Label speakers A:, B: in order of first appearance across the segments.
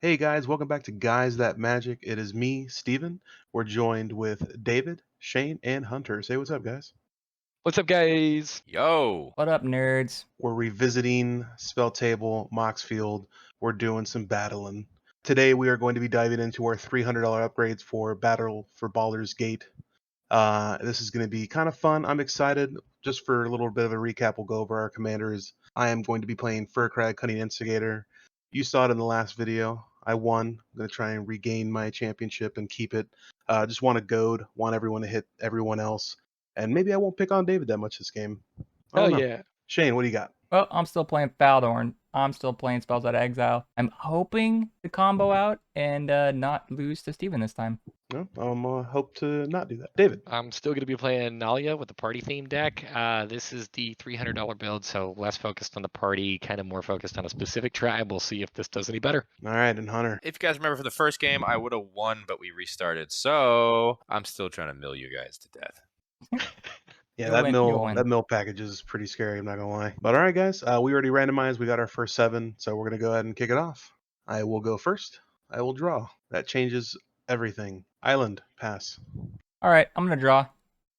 A: Hey guys, welcome back to Guys That Magic. It is me, Steven. We're joined with David, Shane, and Hunter. Say what's up, guys.
B: What's up, guys?
C: Yo.
D: What up, nerds?
A: We're revisiting Spell Table, Moxfield. We're doing some battling. Today we are going to be diving into our $300 upgrades for Battle for Baldur's Gate. This is going to be kind of fun. I'm excited. Just for a little bit of a recap, we'll go over our commanders. I am going to be playing Firkraag, Cunning Instigator. You saw it in the last video. I won. I'm going to try and regain my championship and keep it. Just want to goad, want everyone to hit everyone else. And maybe I won't pick on David that much this game. I
B: Hell
A: don't know.
B: yeah.
A: Shane, what do you got?
D: Well, I'm still playing Faldorn. I'm still playing Spells Out of Exile. I'm hoping to combo out and not lose to Steven this time.
A: No, hope to not do that. David.
B: I'm still going to be playing Nalia with the party theme deck. This is the $300 build, so less focused on the party, kind of more focused on a specific tribe. We'll see if this does any better.
A: All right, and Hunter.
C: If you guys remember from the first game, I would have won, but we restarted. So I'm still trying to mill you guys to death.
A: Yeah,
D: You'll win.
A: that mill package is pretty scary, I'm not gonna lie. But all right, guys, we already randomized. We got our first 7, so we're gonna go ahead and kick it off. I will go first. I will draw. That changes everything. Island, pass.
D: All right, I'm going to draw.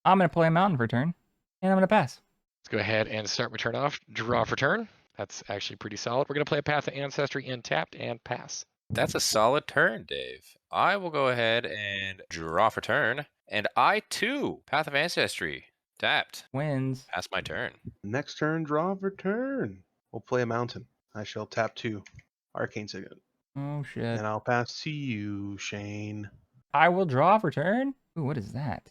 D: I'm going to play a mountain for turn, and I'm going to pass.
B: Let's go ahead and start my turn off. Draw for turn. That's actually pretty solid. We're going to play a Path of Ancestry untapped and pass.
C: That's a solid turn, Dave. I will go ahead and draw for turn. And I, too, Path of Ancestry. Tapped.
D: Wins.
C: Pass my turn.
A: Next turn, draw for turn. We'll play a mountain. I shall tap 2. Arcane Signet.
D: Oh, shit.
A: And I'll pass to you, Shane.
D: I will draw for turn. Ooh, what is that?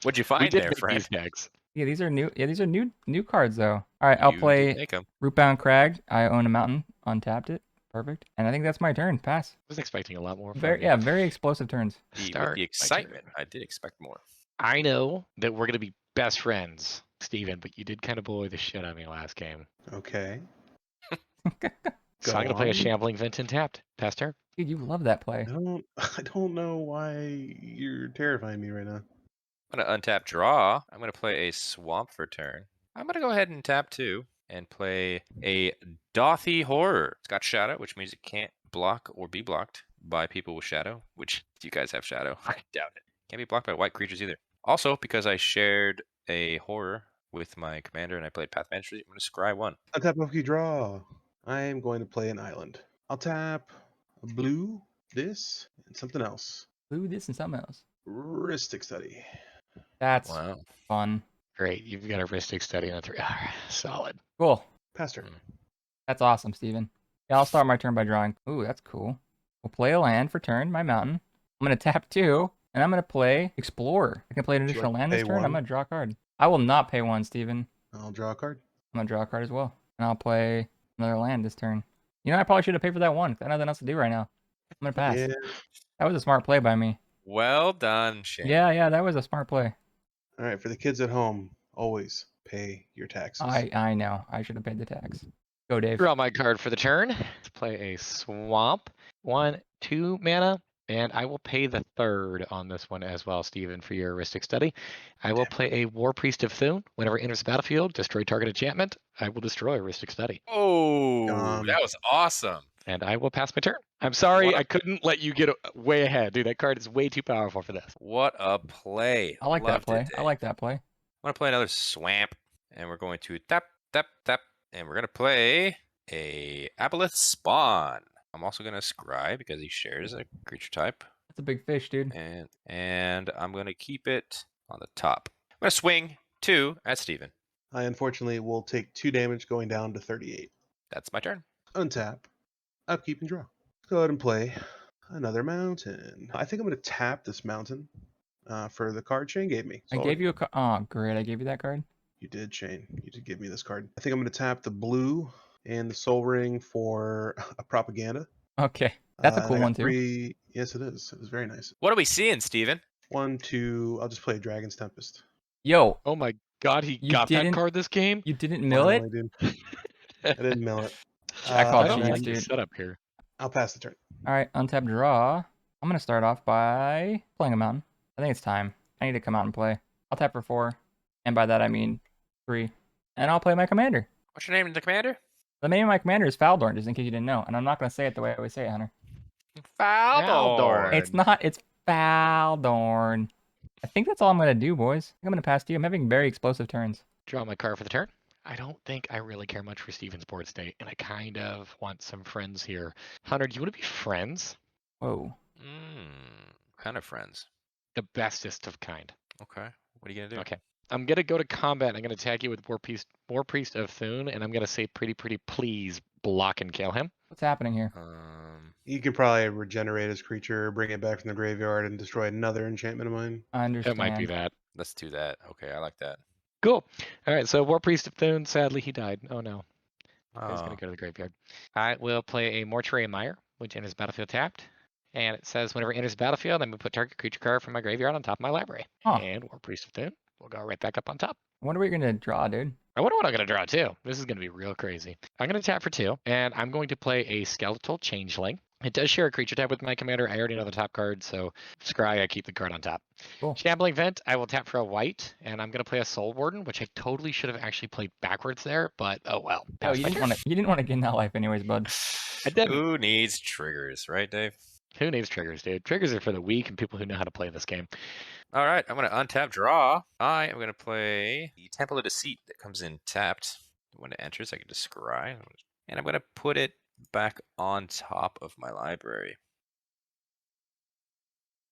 C: What'd you
B: We
C: find
B: did
C: there,
B: make
C: friend?
B: these decks.
D: Yeah, these are new. Yeah, these are new cards though. All right, I'll
C: You
D: play
C: did make 'em.
D: Rootbound Crag. I own a mountain. Untapped it. Perfect. And I think that's my turn. Pass.
B: I was expecting a lot more. From
D: Very,
B: you.
D: yeah, very explosive turns.
C: With
B: Start
C: the
B: my
C: excitement,
B: turn.
C: I did expect more.
B: I know that we're going to be best friends, Steven, but you did kind of bully the shit out of me last game.
A: Okay.
B: So
A: Go
B: I'm going to play a
A: on.
B: Shambling Vent untapped. Pass turn.
D: Dude, you love that play.
A: I don't know why you're terrifying me right now.
C: I'm going to untap draw. I'm going to play a swamp for turn. I'm going to go ahead and tap 2 and play a Dothy Horror. It's got shadow, which means it can't block or be blocked by people with shadow, which you guys have shadow. I doubt it. Can't be blocked by white creatures either. Also, because I shared a horror with my commander and I played Path of Ancestry, I'm going to scry 1.
A: I'll tap off you draw. I am going to play an island. I'll tap a blue, this, and something else.
D: Blue, this, and something else.
A: Ristic Study.
D: That's
C: Wow.
D: fun.
B: Great. You've got a Ristic Study on a 3. Solid.
D: Cool.
A: Pass turn.
D: That's awesome, Steven. Yeah, I'll start my turn by drawing. Ooh, that's cool. We'll play a land for turn, my mountain. I'm going to tap 2, and I'm going to play Explorer. I can play an
A: Would you
D: additional
A: like to
D: land this
A: pay
D: turn.
A: 1?
D: I'm going to draw a card. I will not pay 1, Steven.
A: I'll draw a card.
D: I'm going to draw a card as well. And I'll play another land this turn. You know, I probably should have paid for that 1. I have nothing else to do right now. I'm going to pass.
A: Yeah.
D: That was a smart play by me.
C: Well done, Shane.
D: Yeah, that was a smart play.
A: All right, for the kids at home, always pay your taxes.
D: I know. I should have paid the tax. Go, Dave.
B: Draw my card for the turn. Let's play a swamp. 1, 2 mana. And I will pay the 3rd on this one as well, Steven, for your heuristic study. I will play a War Priest of Thune. Whenever it enters the battlefield, destroy target enchantment. I will destroy a heuristic study.
C: Oh,
A: Gone.
C: that was awesome.
B: And I will pass my turn. I'm sorry,
C: What a-
B: I couldn't let you get way ahead. Dude, that card is way too powerful for this.
C: What a play.
D: I like that
C: Loved
D: play.
C: it,
D: I
C: Dave.
D: like that play.
C: I'm going to play another swamp, and we're going to tap, tap, tap, and we're going to play a Aboleth Spawn. I'm also going to scry because he shares a creature type,
D: That's a big fish, dude.
C: and I'm going to keep it on the top. I'm going to swing 2 at Steven.
A: I unfortunately will take 2 damage going down to 38.
C: That's my turn.
A: Untap, upkeep, and draw. Go ahead and play another mountain. I think I'm going to tap this mountain for the card Shane gave me.
D: I gave you a card. Oh, great. I gave you that card.
A: You did, Shane. You did give me this card. I think I'm going to tap the blue and the Soul Ring for a propaganda.
D: Okay. That's a cool
A: I got
D: one, too.
A: 3. Yes, it is. It was very nice.
C: What are we seeing, Steven?
A: 1, 2. I'll just play Dragon's Tempest.
D: Yo,
B: Oh my god, he
D: You
B: got that
D: didn't-
B: card this game?
D: you didn't mill it?
A: Finally, dude. I didn't mill it.
D: I call
B: I don't
D: cheese,
B: like your
D: dude.
B: setup here.
A: I'll pass the turn.
D: All right, untap draw. I'm going to start off by playing a mountain. I think it's time. I need to come out and play. I'll tap for 4. And by that, I mean 3. And I'll play my commander.
C: What's your name, the commander?
D: The name of my commander is Faldorn, just in case you didn't know. And I'm not going to say it the way I always say it, Hunter.
C: Faldorn.
D: It's not. It's Faldorn. I think that's all I'm gonna do, boys. I think I'm gonna pass to you. I'm having very explosive turns.
B: Draw my card for the turn. I don't think I really care much for Steven's board state, and I kind of want some friends here. Hunter, do you want to be friends?
D: Whoa.
C: Kind of friends.
B: The bestest of kind.
C: Okay. What are you gonna do?
B: Okay. I'm gonna go to combat. I'm gonna attack you with War Priest of Thune, and I'm gonna say pretty please block and kill him.
D: What's happening here?
A: You can probably regenerate his creature, bring it back from the graveyard, and destroy another enchantment of mine.
D: I understand.
B: It might be that.
C: Let's do that. Okay, I like that.
B: Cool. All right, so War Priest of Thune, sadly he died. Oh no. He's gonna
C: Oh.
B: go to the graveyard. I will play a Mortuary Mire, which enters battlefield tapped. And it says whenever it enters the battlefield, I'm gonna put target creature card from my graveyard on top of my library.
D: Huh.
B: And War Priest of Thune will go right back up on top.
D: I wonder what you're gonna draw, dude.
B: I wonder what I'm gonna draw too. This is gonna be real crazy. I'm gonna tap for 2, and I'm going to play a Skeletal Changeling. It does share a creature tab with my commander. I already know the top card, so Scry, I keep the card on top.
D: Cool.
B: Shambling Vent, I will tap for a white, and I'm gonna play a Soul Warden, which I totally should have actually played backwards there, but oh well.
D: Oh, you didn't want to get in that life anyways, bud.
B: I didn't.
C: Who needs triggers, right, Dave?
B: Who needs triggers, dude? Triggers are for the weak and people who know how to play this game.
C: All right, I'm going to untap draw. I am going to play the Temple of Deceit that comes in tapped. When it enters, I can just scry. And I'm going to put it back on top of my library.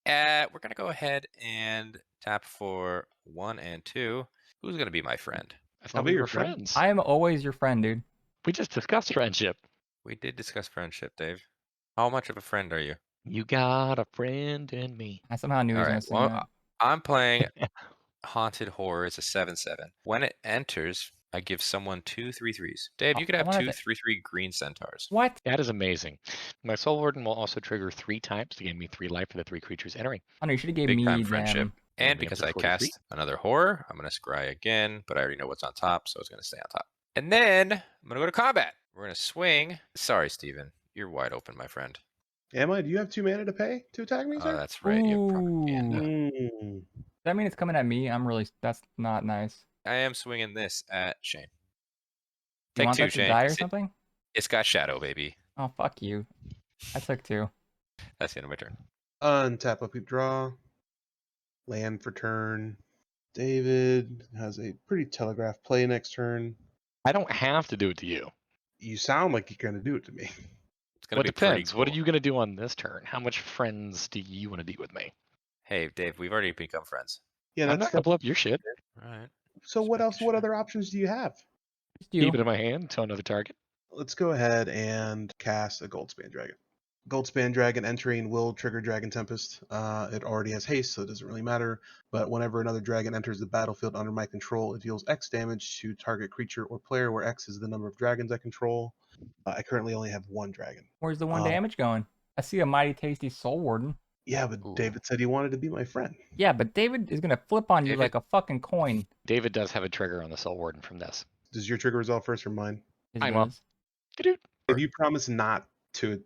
C: We're going to go ahead and tap for 1 and 2. Who's going to be my friend?
B: I thought we were friends.
D: I am always your friend, dude.
B: We just discussed friendship.
C: We did discuss friendship, Dave. How much of a friend are you?
B: You got a friend in me.
D: I somehow knew he was
C: All
D: gonna
C: right,
D: sing
C: well,
D: that.
C: I'm playing Haunted Horror. It's a 7/7. When it enters, I give someone 2 3/3s. Dave, you could have 2 3/3 green centaurs.
D: What?
B: That is amazing. My Soul Warden will also trigger 3 times to gain me 3 life for the 3 creatures entering.
D: Hunter, you should have gave
C: Big
D: me
C: time
D: them.
C: friendship. And
B: me up
C: because
B: to
C: I
B: 43.
C: cast another horror, I'm going to scry again, but I already know what's on top, so it's going to stay on top. And then I'm going to go to combat. We're going to swing. Sorry, Steven. You're wide open, my friend.
A: Am I? Do you have 2 mana to pay to attack me,
C: Oh,
A: sir?
C: that's right. You have propaganda.
A: Mm.
D: Does that mean it's coming at me? That's not nice.
C: I am swinging this at Shane.
D: You
C: Take
D: want
C: 2,
D: that to
C: Shane.
D: die or something?
C: It's got shadow, baby.
D: Oh, fuck you. I took 2.
C: That's the end of my turn.
A: Untap, upkeep, draw. Land for turn. David has a pretty telegraphed play next turn.
B: I don't have to do it to you.
A: You sound like you're going to do it to me.
C: It's going
B: Well,
C: to
B: it
C: be pretty
B: depends.
C: cool.
B: What are you going to do on this turn? How much friends do you want to be with me?
C: Hey, Dave, we've already become friends.
A: Yeah,
B: I'm not
A: that's
B: going to blow up your shit.
C: All right.
A: so.
C: Just
A: What
C: making
A: else? What
C: sure.
A: other options do you have?
D: Just you.
B: Keep it in my hand to another target.
A: Let's go ahead and cast a Goldspan Dragon. Goldspan Dragon entering will trigger Dragon Tempest. It already has haste, so it doesn't really matter. But whenever another dragon enters the battlefield under my control, it deals X damage to target creature or player, where X is the number of dragons I control. I currently only have 1 dragon.
D: Where's the 1 damage going? I see a mighty tasty Soul Warden.
A: Yeah, but
B: Ooh.
A: David said he wanted to be my friend.
D: Yeah, but David is gonna flip on you
C: David-
D: like a fucking coin.
B: David does have a trigger on the Soul Warden from this.
A: Does your trigger resolve first or mine?
B: I'm up.
D: Does.
A: If you promise not to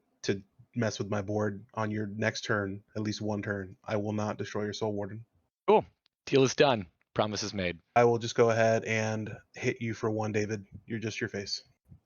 A: mess with my board on your next turn, at least 1 turn, I will not destroy your Soul Warden.
B: Cool. Deal is done. Promise is made.
A: I will just go ahead and hit you for 1, David. You're just your face.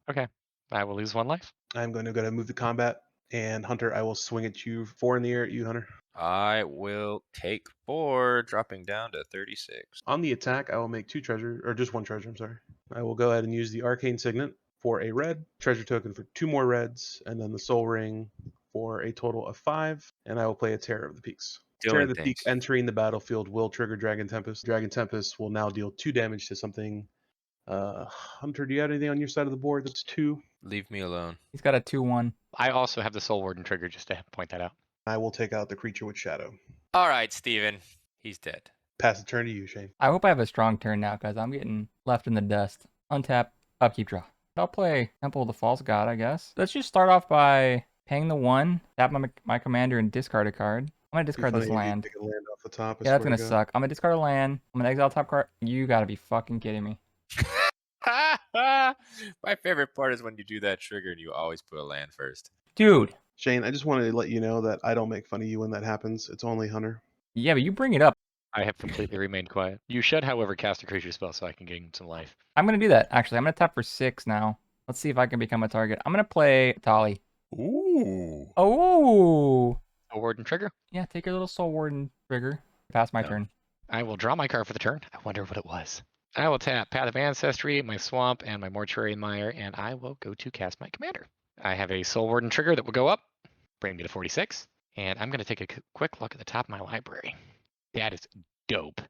B: Okay. I will lose 1 life.
A: I'm going to go to move to combat, and Hunter, I will swing at you 4 in the air at you, Hunter.
C: I will take 4, dropping down to 36.
A: On the attack, I will make 2 treasure, or just 1 treasure, I'm sorry. I will go ahead and use the Arcane Signet for a red, treasure token for 2 more reds, and then the Soul Ring for a total of 5, and I will play a Terror of the Peaks. Terror of the Peak entering the battlefield will trigger Dragon Tempest. Dragon Tempest will now deal 2 damage to something. Hunter, do you have anything on your side of the board that's 2?
C: Leave me alone.
D: He's got a 2/1.
B: I also have the Soul Warden trigger, just to point that out.
A: I will take out the creature with shadow.
C: All right, Steven. He's dead.
A: Pass the turn to you, Shane.
D: I hope I have a strong turn now, because I'm getting left in the dust. Untap, upkeep, draw. I'll play Temple of the False God, I guess. Let's just start off by paying the 1, tap my commander, and discard a card. I'm gonna discard this land.
A: Take a land off the top.
D: Yeah, that's gonna suck. I'm gonna discard a land. I'm gonna exile top card. You gotta be fucking kidding me.
C: My favorite part is when you do that trigger and you always put a land first.
D: Dude.
A: Shane, I just wanted to let you know that I don't make fun of you when that happens. It's only Hunter.
D: Yeah, but you bring it up.
B: I have completely remained quiet. You should, however, cast a creature spell so I can gain some life.
D: I'm gonna do that, actually. I'm gonna tap for 6 now. Let's see if I can become a target. I'm gonna play Tali.
C: Ooh.
D: Oh.
B: A Warden trigger.
D: Yeah, take your little Soul Warden trigger. Pass my
C: No.
D: turn.
B: I will draw my card for the turn. I wonder what it was. I will tap Path of Ancestry, my Swamp, and my Mortuary Mire, and I will go to cast my commander. I have a Soul Warden trigger that will go up, bring me to 46, and I'm going to take a quick look at the top of my library. That is dope.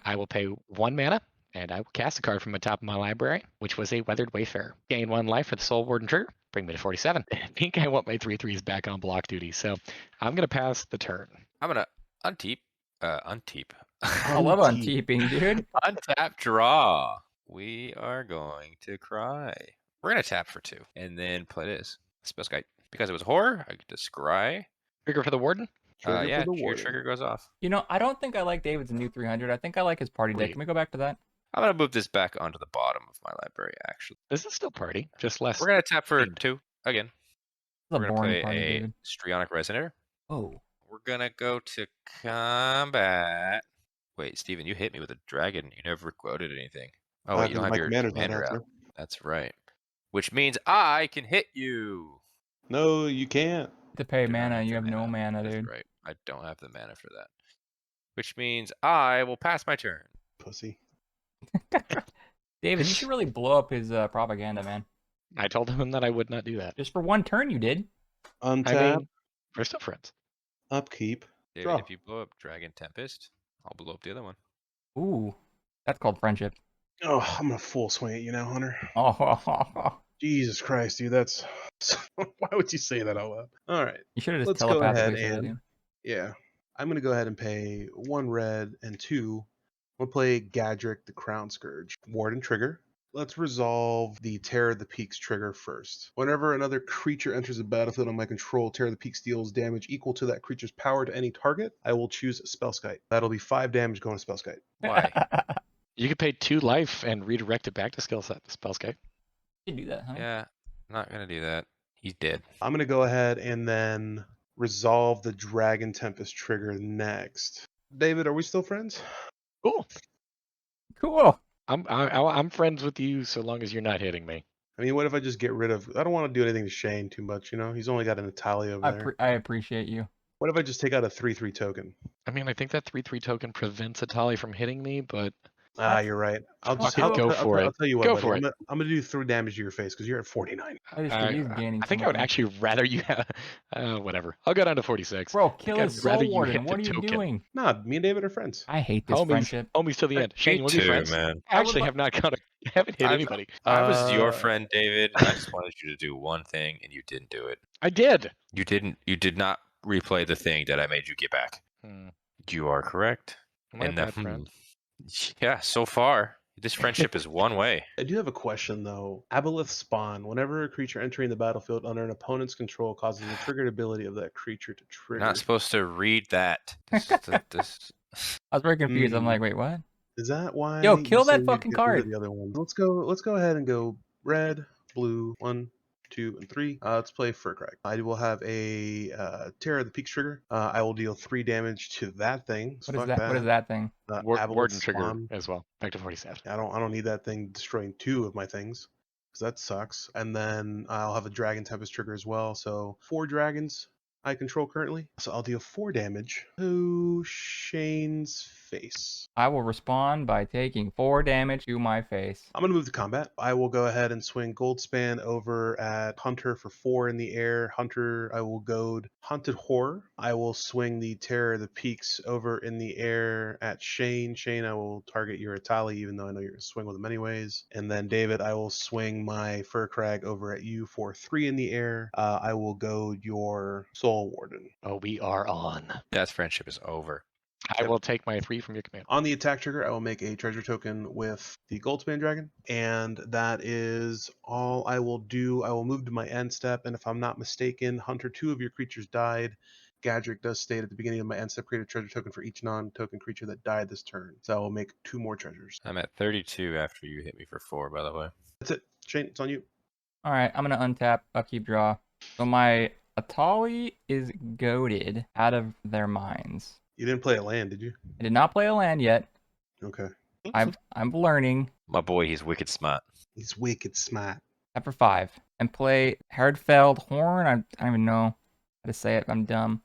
B: I will pay 1 mana, and I will cast a card from the top of my library, which was a Weathered Wayfarer. Gain 1 life for the Soul Warden trigger, bring me to 47. I think I want my 3/3s back on block duty, so I'm going to pass the turn.
C: I'm gonna unteep.
D: I love unteeping, dude.
C: Untap draw. We are going to cry. We're gonna tap for 2 and then play this. Spellskite. Because it was horror, I get to scry.
B: Trigger for the Warden?
A: Trigger
C: Yeah,
A: for the
C: your
A: warden.
C: trigger goes off.
D: You know, I don't think I like David's new 300. I think I like his party deck.
B: Wait.
D: Can we go back to that?
C: I'm gonna move this back onto the bottom of my library, actually.
B: This is still party, just less.
C: We're gonna tap for
B: themed.
C: 2 again.
D: This is
C: We're
D: a
C: gonna
D: boring
C: play
D: party,
C: a
D: David.
C: Strionic Resonator.
D: Oh.
C: We're gonna go to combat. Wait, Steven, you hit me with a dragon. You never quoted anything. Oh, wait, you don't have
A: my
C: your
A: commander's not
C: commander
A: out
C: out.
A: there.
C: That's right. Which means I can hit you.
A: No, you can't.
D: To pay
C: Do not
D: mana,
C: have
D: you
C: the
D: have no mana,
C: That's
D: dude.
C: right. I don't have the mana for that. Which means I will pass my turn.
A: Pussy.
D: David, you should really blow up his propaganda, man.
B: I told him that I would not do that.
D: Just for 1 turn, you did.
A: Untap,
B: I mean, we're still friends.
A: upkeep.
C: David,
A: Draw.
C: if you blow up Dragon Tempest, I'll blow up the other one.
D: Ooh. That's called friendship.
A: Oh, I'm gonna full swing at you now, Hunter.
D: Oh.
A: Jesus Christ, dude, that's why would you say that out loud? All right,
D: You should have just
A: let's go ahead
D: telepathically said that,
A: and
D: dude.
A: yeah, I'm gonna go ahead and pay 1 red and 2. We'll play Gadrick the Crown Scourge. Warden trigger. Let's resolve the Terror of the Peaks trigger first. Whenever another creature enters the battlefield on my control, Terror of the Peaks deals damage equal to that creature's power to any target. I will choose Spellskite. That'll be 5 damage going to Spellskite.
C: Why?
B: You could pay 2 life and redirect it back to skill set Spellskite.
D: You do that, huh?
C: Yeah, not gonna do that. He's dead.
A: I'm gonna go ahead and then resolve the Dragon Tempest trigger next. David, are we still friends?
B: Cool.
D: Cool.
B: I'm friends with you so long as you're not hitting me.
A: I mean, what if I just get rid of... I don't want to do anything to Shane too much, you know? He's only got an Natalia over there.
D: I appreciate you.
A: What if I just take out a 3/3 token?
B: I mean, I think that 3/3 token prevents Atali from hitting me, but
A: Ah, you're right. I'll
D: Fuck
A: just
D: it, go
B: for it.
A: I'll tell you what,
B: Go
A: buddy.
B: for
A: I'm
B: it.
A: gonna do 3 damage to your face because you're at 49.
D: I just think he's gaining
B: I think
D: so
B: I would
D: much.
B: actually rather you have. Whatever. I'll go down to 46.
D: Bro,
B: I
D: kill
B: think
D: his
B: I'd rather
D: Soul
B: you hit
D: Warden. What
B: the
D: are you
B: token.
D: doing?
A: Nah, me and David are friends.
D: I hate this friendship.
B: Homies till the end. Shane, you want to be friends?
C: man.
B: I actually
D: would
B: have not got I haven't hit anybody.
C: I was your
A: Uh,
C: friend, David. I just wanted you to do one thing, and you didn't do it.
B: I did.
C: You didn't. You did not replay the thing that I made you get back. You are correct.
B: Am I a bad friend?
C: Yeah, so far, this friendship is one way.
A: I do have a question though. Aboleth Spawn. Whenever a creature entering the battlefield under an opponent's control causes a triggered ability of that creature to
C: You're
A: trigger.
C: not supposed to read that. This-
D: I was very confused. I'm like, wait, what?
A: Is that why?
D: Yo,
A: you
D: kill
A: say
D: that
A: we
D: fucking
A: get rid of
D: card.
A: The other one. Let's go ahead and go red, blue, 1, 2, and 3. Let's play Firkraag. I will have a Terror of the Peaks trigger. I will deal 3 damage to that thing.
D: What is that? What is that thing?
A: Aboleth
B: Warden trigger
A: Spawn.
B: as well. Back to 47.
A: I don't need that thing destroying 2 of my things, because that sucks. And then I'll have a Dragon Tempest trigger as well. So 4 dragons I control currently. So I'll deal 4 damage to Shane's face.
D: I will respond by taking 4 damage to my face.
A: I'm going to move to combat. I will go ahead and swing Goldspan over at Hunter for 4 in the air. Hunter, I will goad Haunted Horror. I will swing the Terror of the Peaks over in the air at Shane. Shane, I will target your Atali, even though I know you're going to swing with him anyways. And then David, I will swing my Firkraag over at you for 3 in the air. I will goad your Soul Warden.
B: Oh, we are on.
C: that friendship is over.
B: I will take my 3 from your command.
A: On the attack trigger, I will make a treasure token with the Goldspan Dragon, and that is all I will do. I will move to my end step, and if I'm not mistaken, Hunter, 2 of your creatures died. Gadrick does state at the beginning of my end step, create a treasure token for each non-token creature that died this turn. So I will make 2 more treasures.
C: I'm at 32 after you hit me for 4, by the way.
A: That's it. Shane, it's on you.
D: All right, I'm going to untap, upkeep, draw. So my Atali is goaded out of their minds.
A: You didn't play a land, did you?
D: I did not play a land yet.
A: Okay.
D: I'm learning.
C: My boy, he's wicked smart.
A: He's wicked smart.
D: Tap for 5. and play Faldorn. I don't even know how to say it. I'm dumb.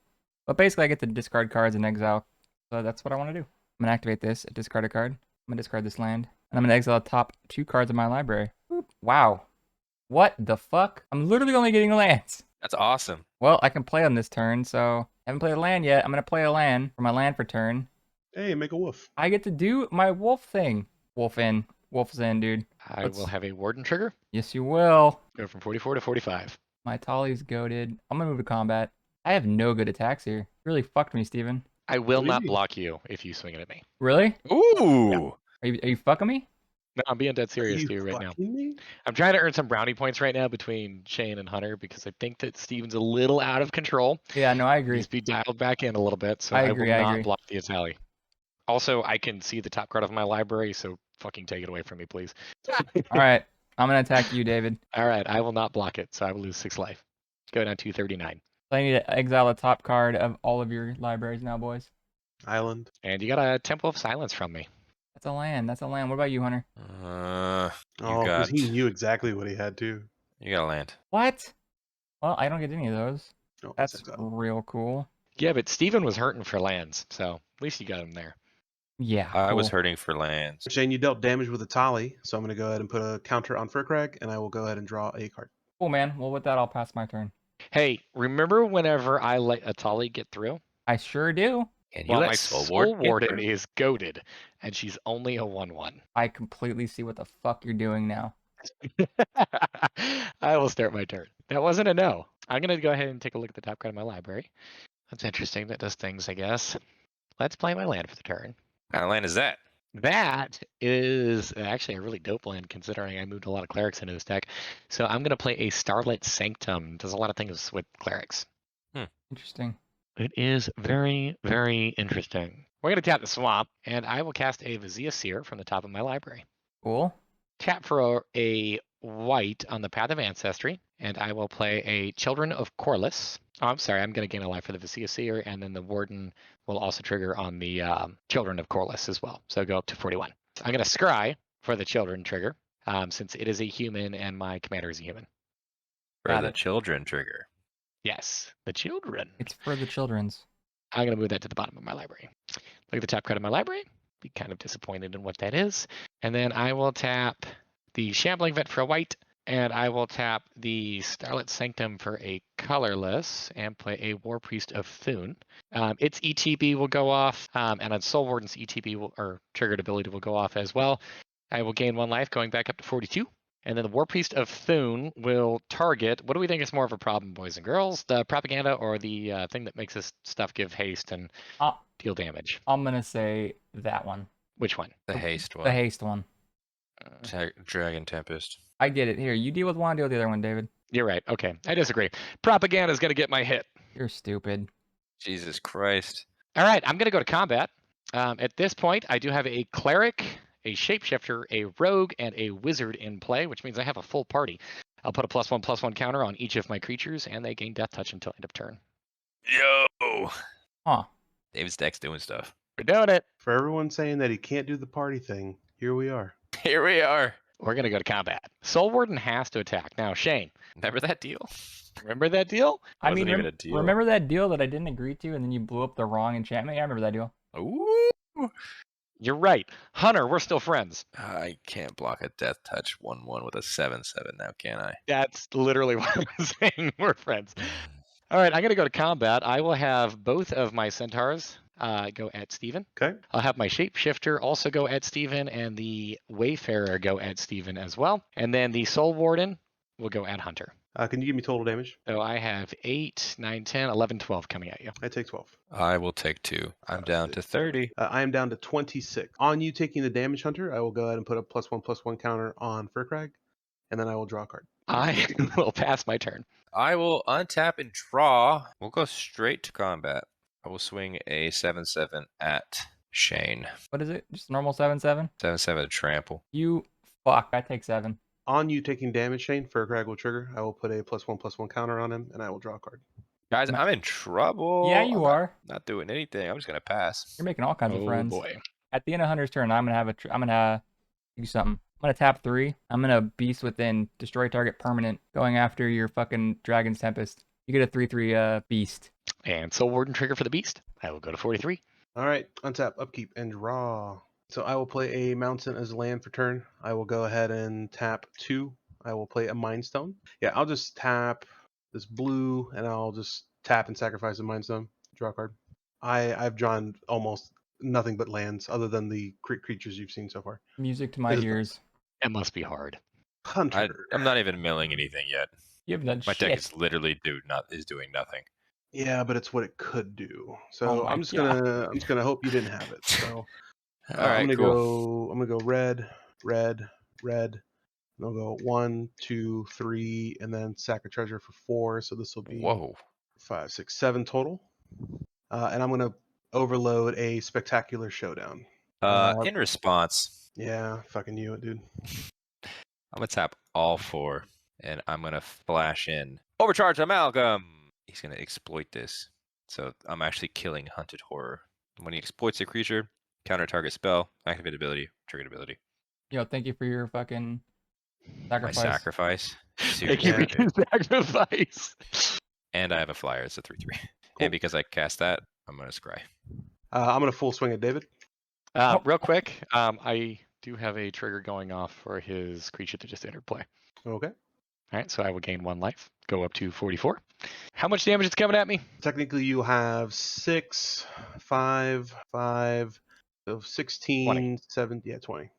D: But basically, I get to discard cards in exile. So that's what I want to do. I'm going to activate this, discard a card. I'm going to discard this land. And I'm going to exile the top 2 cards of my library. Boop. Wow. What the fuck? I'm literally only getting lands.
C: That's awesome.
D: Well, I can play on this turn, so I haven't played a land yet. I'm going to play a land for my land for turn.
A: Hey, make a wolf.
D: I get to do my wolf thing. Wolf's in, dude.
B: I will have a Warden trigger.
D: Yes, you will.
B: Go from 44 to 45.
D: My Tali's goated. I'm going to move to combat. I have no good attacks here. Really fucked me, Steven.
B: I will
A: What do you
B: not
A: mean?
B: block you if you swing it at me.
D: Really?
C: Ooh.
D: Are you fucking me?
B: No, I'm being dead
A: Are
B: serious
A: you
B: to you right now.
A: fucking me?
B: I'm trying to earn some brownie points right now between Shane and Hunter because I think that Steven's a little out of control.
D: Yeah, no, I agree.
B: Needs to be dialed back in a little bit, so
D: I
B: I
D: agree,
B: will
D: I
B: not
D: agree.
B: block the Itali. Also, I can see the top card of my library, so fucking take it away from me, please.
D: All right. I'm going to attack you, David.
B: All right, I will not block it, so I will lose 6 life. Go down to 239.
D: So I need to exile the top card of all of your libraries now, boys.
A: Island.
B: And you got a Temple of Silence from me.
D: That's a land. That's a land. What about you, Hunter?
A: Oh,
C: got
A: because he knew exactly what he had to.
C: you got a land.
D: What? Well, I don't get any of those.
A: Oh,
D: That's
A: exile.
D: real cool.
B: Yeah, but Steven was hurting for lands, so at least you got him there.
D: Yeah.
C: I was
D: cool.
C: hurting for lands.
A: Shane, you dealt damage with a Tali, so I'm going to go ahead and put a counter on Firkraag, and I will go ahead and draw a card.
D: Cool, man. Well, with that, I'll pass my turn.
B: Hey, remember whenever I let Atali get through?
D: I sure do.
C: And you
B: Well,
C: let
B: my
C: Soul
B: Soul
C: Warden
B: Warden is goaded, and she's only a 1/1.
D: I completely see what the fuck you're doing now.
B: I will start my turn. That wasn't a no. I'm going to go ahead and take a look at the top card of my library. That's interesting. That does things, I guess. Let's play my land for the turn.
C: What kind of land is that?
B: That is actually a really dope land considering I moved a lot of clerics into this deck. So I'm going to play a Starlit Sanctum. Does a lot of things with clerics.
D: Interesting.
B: It is very, very interesting. We're going to tap the swamp, and I will cast a Vizia Seer from the top of my library.
D: Cool.
B: Tap for a white on the Path of Ancestry, and I will play a Children of Corliss. Oh, I'm sorry, I'm going to gain a life for the Vizia Seer, and then the Warden will also trigger on the Children of Corliss as well. So go up to 41. I'm going to scry for the Children trigger, since it is a human and my commander is a human.
C: For
D: Got
C: the
D: it.
C: children trigger.
B: Yes, the children.
D: It's for the children's.
B: I'm going to move that to the bottom of my library. Look at the top card of my library. Be kind of disappointed in what that is. And then I will tap the Shambling Vet for a white, and I will tap the Starlit Sanctum for a colorless and play a War Priest of Thune. Its ETB will go off, and on Soul Warden's ETB or triggered ability will go off as well. I will gain 1 life, going back up to 42. And then the War Priest of Thune will target. What do we think is more of a problem, boys and girls? The propaganda or the thing that makes this stuff give haste and deal damage?
D: I'm going to say that one.
B: Which one?
C: The haste one.
D: The haste one.
C: Dragon Tempest.
D: I get it. Here, you deal with one, I deal with the other one, David.
B: You're right. Okay, I disagree. Propaganda is going to get my hit.
D: You're stupid.
C: Jesus Christ.
B: All right, I'm going to go to combat. At this point, I do have a cleric, a shapeshifter, a rogue, and a wizard in play, which means I have a full party. I'll put a +1/+1 counter on each of my creatures, and they gain death touch until end of turn.
C: Yo.
D: Huh.
C: David's deck's doing stuff.
B: We're doing it.
A: For everyone saying that he can't do the party thing, here we are.
C: Here we are.
B: We're going to go to combat. Soul Warden has to attack. Now, Shane,
C: Remember that deal?
B: remember that deal?
D: I
C: Wasn't
D: mean,
C: even a deal.
D: remember that deal that I didn't agree to and then you blew up the wrong enchantment? Yeah, I remember that deal.
C: Ooh.
B: You're right. Hunter, we're still friends.
C: I can't block a death touch 1/1 with a 7/7 now, can I?
B: That's literally what I'm saying. We're friends. All right, I'm going to go to combat. I will have both of my centaurs go at Steven.
A: Okay.
B: I'll have my shapeshifter also go at Steven, and the Wayfarer go at Steven as well. And then the Soul Warden will go at Hunter.
A: Can you give me total damage?
B: So I have 8, 9, 10, 11, 12 coming at you.
A: I take 12.
C: I will take 2. I'm down to 30.
A: I am down to 26. On you taking the damage, Hunter, I will go ahead and put a +1/+1 counter on Firkraag, and then I will draw a card.
B: I will pass my turn.
C: I will untap and draw. We'll go straight to combat. I will swing a 7/7 at Shane.
D: What is it? Just normal 7/7?
C: 7/7 to trample.
D: You fuck. I take 7.
A: On you taking damage, Shane, Firkraag will trigger. I will put a +1/+1 counter on him, and I will draw a card.
C: Guys, I'm in trouble.
D: Yeah, you are.
C: Not doing anything. I'm just gonna pass.
D: You're making all kinds of
B: Oh
D: friends.
B: boy.
D: At the end of Hunter's turn, I'm gonna do something. I'm gonna tap 3. I'm gonna Beast Within, destroy target permanent, going after your fucking Dragon's Tempest. You get a 3/3 Beast.
B: And Soul Warden trigger for the beast. I will go to 43.
A: All right, untap, upkeep, and draw. So I will play a mountain as land for turn. I will go ahead and tap 2. I will play a Mind Stone. Yeah, I'll just tap this blue, and I'll just tap and sacrifice a Mind Stone. Draw a card. I've drawn almost nothing but lands other than the creatures you've seen so far.
D: Music to my
A: It is
D: ears.
B: It must be hard.
A: Hunter.
C: I'm not even milling anything yet.
D: You have done
C: My
D: shit.
C: deck is literally doing nothing.
A: Yeah, but it's what it could do. So
D: Oh my
A: I'm just
D: God.
A: gonna hope you didn't have it. So
C: All right,
A: I'm gonna
C: cool.
A: go red, red, red. And I'll go 1, 2, 3, and then sack a treasure for 4. So this will be
C: Whoa.
A: 5, 6, 7 total. And I'm gonna overload a spectacular showdown.
C: In response,
A: Yeah, fucking you, dude.
C: I'm gonna tap all 4, and I'm gonna flash in Overcharge Amalgam. He's gonna exploit this, so I'm actually killing Hunted Horror. When he exploits a creature, counter target spell, activate ability, triggered ability.
D: Yo, thank you for your fucking
C: My
D: sacrifice.
C: sacrifice.
B: Thank you
C: Seriously,
B: for your sacrifice.
C: and I have a flyer. It's a 3/3,
A: Cool.
C: and because I cast that, I'm gonna scry.
A: I'm gonna full swing at David.
B: Real quick, I do have a trigger going off for his creature that just entered play.
A: Okay.
B: All right, so I will gain 1 life, go up to 44. How much damage is coming at me?
A: Technically, you have 6, 5, 5, so 16,
B: 20.
A: 7, yeah, 20.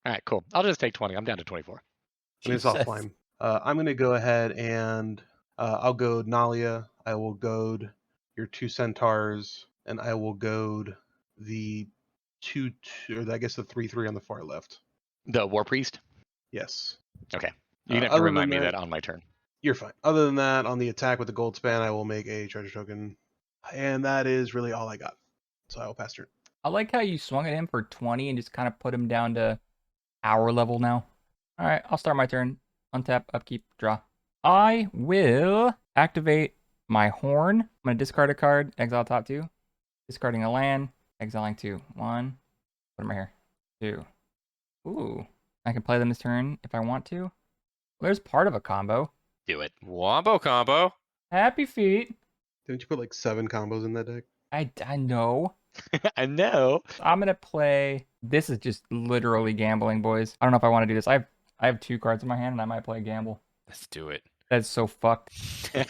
B: All right, cool. I'll just take 20. I'm down to 24.
A: I mean, it's
D: Jesus.
A: offline. I'm going to go ahead and I'll goad Nalia. I will goad your 2 centaurs, and I will goad the 2, or I guess the 3/3 on the far left.
B: The War Priest?
A: Yes.
B: Okay. You're going to have to remind me that on my turn.
A: You're fine. Other than that, on the attack with the gold span, I will make a treasure token. And that is really all I got. So I will pass turn.
D: I like how you swung at him for 20 and just kind of put him down to our level now. All right, I'll start my turn. Untap, upkeep, draw. I will activate my horn. I'm going to discard a card, exile top 2. Discarding a land, exiling 2. 1. Put them right here. 2. Ooh. I can play them this turn if I want to. Well, there's part of a combo.
B: Do it.
C: Wombo combo.
D: Happy feet.
A: Didn't you put like 7 combos in that deck?
D: I know.
B: I know.
D: I'm going to play. This is just literally gambling, boys. I don't know if I want to do this. I have 2 cards in my hand and I might play gamble.
C: Let's do it.
D: That's so fucked.
C: It's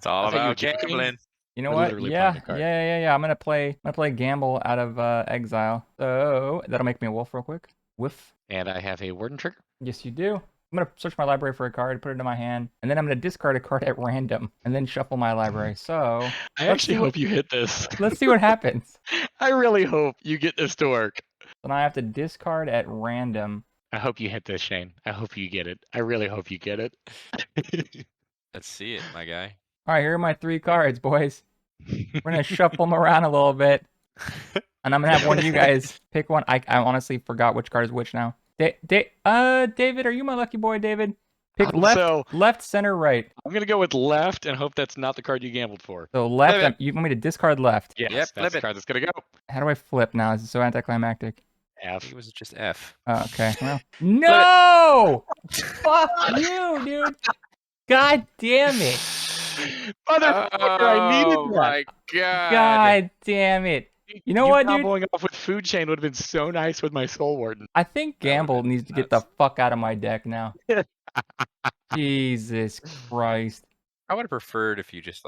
C: all
B: I thought you were
C: about
B: joking.
C: gambling.
D: You know
B: We're
D: what?
B: literally
D: Yeah,
B: playing a card.
D: yeah. I'm gonna play gamble out of exile. So that'll make me a wolf real quick. Whiff.
B: And I have a Warden trigger.
D: Yes, you do. I'm gonna search my library for a card, put it in my hand, and then I'm gonna discard a card at random, and then shuffle my library. So
B: I
D: let's
B: actually
D: see what-
B: hope you hit this.
D: let's see what happens.
B: I really hope you get this to work.
D: So now I have to discard at random.
B: I hope you hit this, Shane. I hope you get it. I really hope you get it.
C: Let's see it, my guy.
D: All right, here are my 3 cards, boys. We're gonna shuffle them around a little bit, and I'm gonna have one of you guys pick one. I honestly forgot which card is which now. David, are you my lucky boy, David? Pick left, center, right.
B: I'm gonna go with left and hope that's not the card you gambled for.
D: So left,
C: Flip
D: you want me to discard left?
B: Yes,
C: Yep,
B: that's
C: flip
B: the
C: it.
B: card that's gonna go.
D: How do I flip now? This is so anticlimactic.
C: I
B: F.
C: think it was just F.
D: Oh, okay, well, no! Fuck you, dude! God damn it!
B: Motherfucker, I needed
C: Oh
B: that.
C: my god.
D: God damn it! You know what, dude?
B: Comboing off with Food Chain would have been so nice with my Soul Warden.
D: I think
C: That would've
D: Gamble
C: been
D: needs to get the
C: nuts.
D: fuck out of my deck now. Jesus Christ!
C: I would have preferred if you just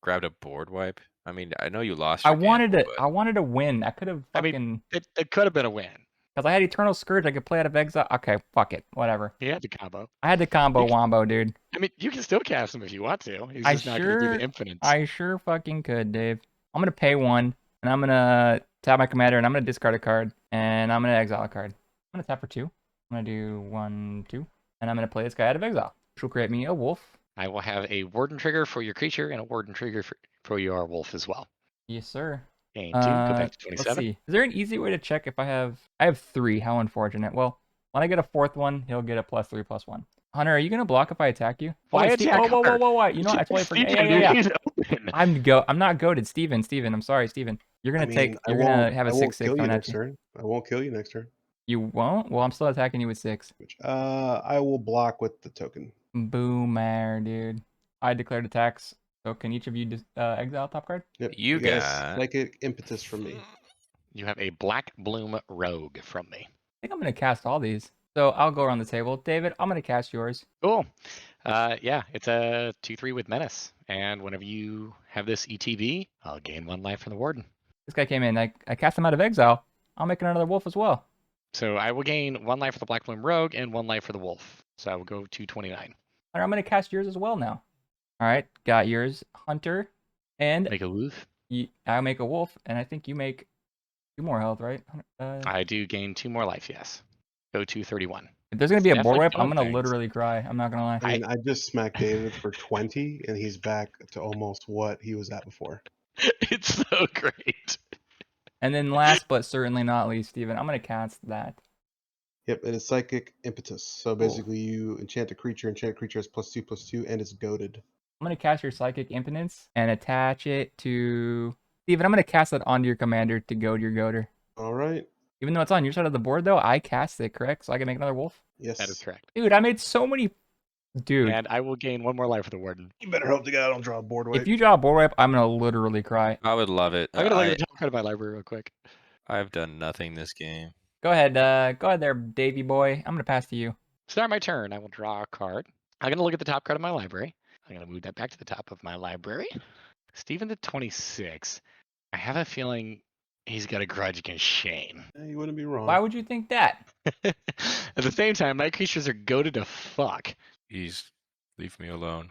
C: grabbed a board wipe. I mean, I know you lost.
D: I
C: Your
D: wanted
C: gamble,
D: to. I wanted to win. I could have
B: I mean,
D: fucking.
B: It could have been a win.
D: Because I had Eternal Scourge, I could play out of exile. Okay, fuck it, whatever.
B: He had the combo.
D: I had the combo wombo, dude.
B: I mean, you can still cast him if you want to. He's
D: I
B: just not gonna do the infinites.
D: I sure fucking could, Dave. I'm gonna pay 1, and I'm gonna tap my commander, and I'm gonna discard a card, and I'm gonna exile a card. I'm gonna tap for 2. I'm gonna do 1, 2, and I'm gonna play this guy out of exile, which will create me a wolf.
B: I will have a Warden trigger for your creature and a Warden trigger for your wolf as well.
D: Yes, sir.
B: Gain 2, go back to
D: Let's
B: 27.
D: see. Is there an easy way to check if I have 3? How unfortunate. Well, when I get a 4th one, he'll get a +3/+1. Hunter, are you gonna block if I attack you?
B: Why
D: wait,
B: attack
D: whoa,
B: Hunter?
D: You know what? I totally forget.
B: Steven,
D: Yeah.
B: he's open.
D: I'm not goaded, Steven. I'm sorry, Steven. You're gonna
A: I
D: have a
A: won't
D: 6/6
A: kill you
D: coming at
A: next
D: you.
A: turn. I won't kill you next turn.
D: You won't? Well, I'm still attacking you with 6.
A: I will block with the token.
D: Boomer, dude. I declared attacks. So can each of you exile top card?
A: Yep.
C: You
A: get a
C: got-
A: psychic impetus from me.
B: You have a Black Bloom Rogue from me.
D: I think I'm going to cast all these. So I'll go around the table. David, I'm going to cast yours.
B: Cool. Yeah, it's a 2/3 with Menace. And whenever you have this ETB, I'll gain 1 life from the Warden.
D: This guy came in. I cast him out of exile. I'll make another wolf as well.
B: So I will gain 1 life for the Black Bloom Rogue and 1 life for the Wolf. So I will go to 29.
D: All right, I'm going to cast yours as well now. All right, got yours, Hunter. And
B: Make a wolf.
D: I'll make a wolf, and I think you make 2 more health, right?
B: I do gain 2 more life, yes. Go to 31.
D: If there's going to be a board
B: Definitely
D: wipe, I'm
B: doing
D: going to
B: things.
D: literally cry. I'm not going to lie.
A: I mean, I just smacked David for 20, and he's back to almost what he was at before.
B: It's so great.
D: And then last but certainly not least, Steven, I'm going to cast that.
A: Yep, it is psychic impetus. So basically, you enchant a creature has +2/+2, and it's goaded.
D: I'm going to cast your Psychic Impotence and attach it to... Steven, I'm going to cast that onto your commander to goad your goader.
A: All right.
D: Even though it's on your side of the board, though, I cast it, correct? So I can make another wolf?
A: Yes.
B: That is correct.
D: Dude, I made so many... Dude,
B: And I will gain 1 more life for the Warden.
A: You better hope to God I don't draw a board wipe.
D: if you draw a board wipe, I'm going to literally cry.
C: I would love it.
B: I'm going to look at the top card of my library real quick.
C: I've done nothing this game.
D: Go ahead there, Davy boy. I'm going to pass to you.
B: Start my turn. I will draw a card. I'm going to look at the top card of my library. I'm going to move that back to the top of my library. Steven the 26. I have a feeling he's got a grudge against Shane.
A: You wouldn't be wrong.
D: Why would you think that?
B: At the same time, my creatures are goaded to fuck.
C: Leave me alone.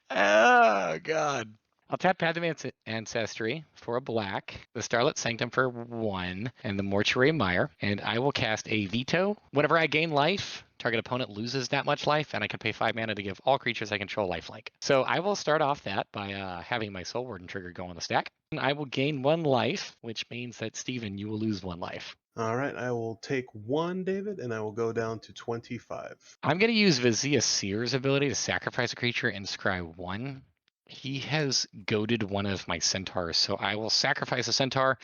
B: Oh, God. I'll tap Path of Ancestry for a black, the Starlit Sanctum for 1, and the Mortuary Mire. And I will cast a Veto. Whenever I gain life, target opponent loses that much life, and I can pay 5 mana to give all creatures I control lifelink. So I will start off that by having my Soul Warden trigger go on the stack. And I will gain 1 life, which means that, Steven, you will lose 1 life.
A: All right, I will take 1, David, and I will go down to 25.
B: I'm going to use Vizia Seer's ability to sacrifice a creature and scry 1. He has goaded one of my centaurs, so I will sacrifice a centaur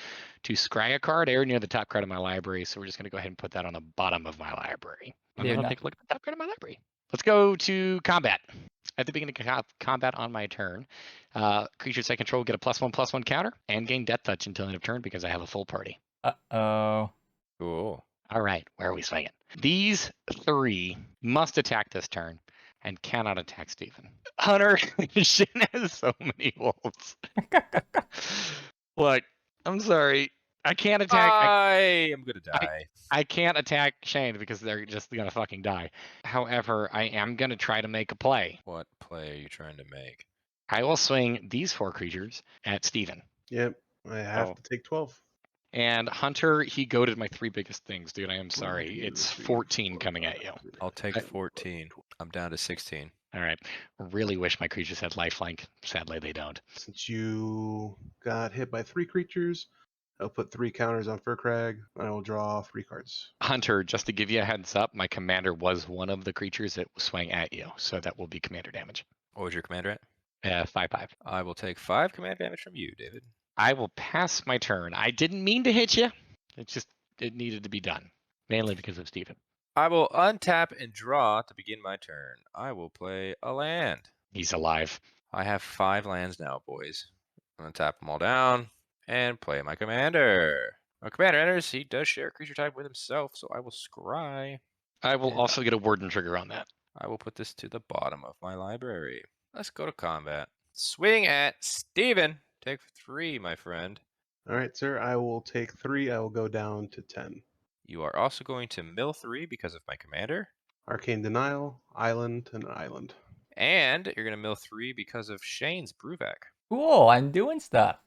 B: to scry a card. I already know the top card of my library, so we're just going to go ahead and put that on the bottom of my library. And then I'll take a look at the top card of my library. Let's go to combat. At the beginning of combat on my turn, creatures I control get a +1/+1 counter and gain Death Touch until end of turn because I have a full party.
D: Uh-oh.
C: Cool.
B: All right, where are we swinging? These 3 must attack this turn and cannot attack Steven. Hunter, Shin has so many wolves. Look, I'm sorry. I can't attack.
C: I am gonna die.
B: I can't attack Shane because they're just gonna fucking die. However, I am gonna try to make a play.
C: What play are you trying to make?
B: I will swing these 4 creatures at Steven.
A: Yep, I have
B: Oh.
A: to take 12.
B: And Hunter, he goaded my 3 biggest things, dude. I am sorry. It's 14 coming at you.
C: I'll take 14. I'm down to 16.
B: All right. Really wish my creatures had lifelink. Sadly, they don't.
A: Since you got hit by 3 creatures, I'll put 3 counters on Firkraag, and I will draw 3 cards.
B: Hunter, just to give you a heads up, my commander was one of the creatures that swang at you, so that will be commander damage.
C: What was your commander at?
B: 5/5.
C: I will take 5 command damage from you, David.
B: I will pass my turn. I didn't mean to hit you. It needed to be done, mainly because of Steven.
C: I will untap and draw to begin my turn. I will play a land.
B: He's alive.
C: I have 5 lands now, boys. I'm gonna tap them all down and play my commander. My commander enters. He does share a creature type with himself, so I will scry.
B: I will
C: And
B: also get a warden trigger on that.
C: I will put this to the bottom of my library. Let's go to combat. Swing at Steven. Take 3, my friend.
A: All right, sir, I will take 3. I will go down to 10.
C: You are also going to mill 3 because of my commander.
A: Arcane Denial, Island, and an Island.
C: And you're going to mill 3 because of Shane's Brewvac.
D: Cool, I'm doing stuff.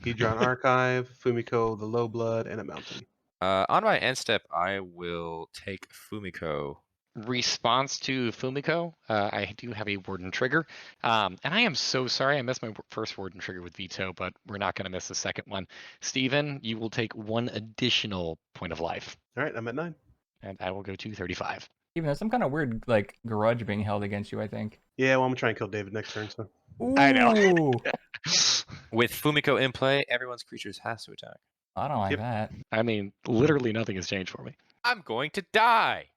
A: Hedron Archive, Fumiko, the Low Blood, and a Mountain.
C: On my end step, I will take Fumiko.
B: Response to Fumiko, I do have a warden trigger. And I am so sorry I missed my first warden trigger with Veto, but we're not going to miss the second one. Steven, you will take 1 additional point of life.
A: All right, I'm at 9.
B: And I will go to 35.
D: Even there's some kind of weird, like, grudge being held against you, I think.
A: Yeah, well, I'm going to try and kill David next turn, so.
D: Ooh.
B: I know.
C: With Fumiko in play, everyone's creatures has to attack.
D: I don't like
A: Yep.
D: that.
B: I mean, literally nothing has changed for me.
C: I'm going to die.